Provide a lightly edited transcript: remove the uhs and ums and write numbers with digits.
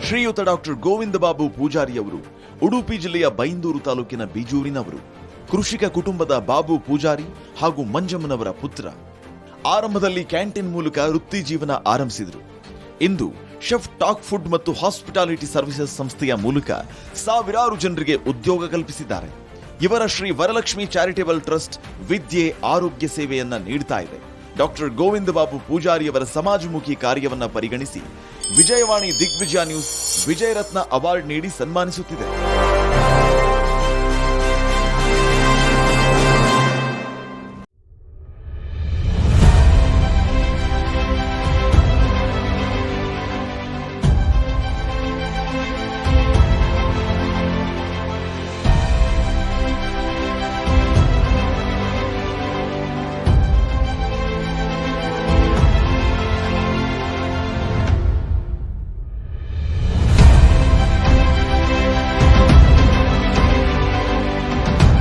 ಶ್ರೀಯುತ ಡಾಕ್ಟರ್ ಗೋವಿಂದ ಬಾಬು ಪೂಜಾರಿಯವರು ಉಡುಪಿ ಜಿಲ್ಲೆಯ ಬೈಂದೂರು ತಾಲೂಕಿನ ಬಿಜೂರಿನವರು. ಕೃಷಿಕ ಕುಟುಂಬದ ಬಾಬು ಪೂಜಾರಿ ಹಾಗೂ ಮಂಜಮ್ಮನವರ ಪುತ್ರ. ಆರಂಭದಲ್ಲಿ ಕ್ಯಾಂಟೀನ್ ಮೂಲಕ ವೃತ್ತಿ ಜೀವನ ಆರಂಭಿಸಿದರು. ಇಂದು ಶೆಫ್ ಟಾಕ್ ಫುಡ್ ಮತ್ತು ಹಾಸ್ಪಿಟಾಲಿಟಿ ಸರ್ವಿಸಸ್ ಸಂಸ್ಥೆಯ ಮೂಲಕ ಸಾವಿರಾರು ಜನರಿಗೆ ಉದ್ಯೋಗ ಕಲ್ಪಿಸಿದ್ದಾರೆ. ಇವರ ಶ್ರೀ ವರಲಕ್ಷ್ಮಿ ಚಾರಿಟೇಬಲ್ ಟ್ರಸ್ಟ್ ವಿದ್ಯೆ ಆರೋಗ್ಯ ಸೇವೆಯನ್ನ ನೀಡ್ತಾ ಇದೆ. ಡಾಕ್ಟರ್ ಗೋವಿಂದ ಬಾಬು ಪೂಜಾರಿಯವರ ಸಮಾಜಮುಖಿ ಕಾರ್ಯವನ್ನ ಪರಿಗಣಿಸಿ ವಿಜಯವಾಣಿ ದಿಗ್ವಿಜಯ ನ್ಯೂಸ್ ವಿಜಯರತ್ನ ಅವಾರ್ಡ್ ನೀಡಿ ಸನ್ಮಾನಿಸುತ್ತಿದೆ.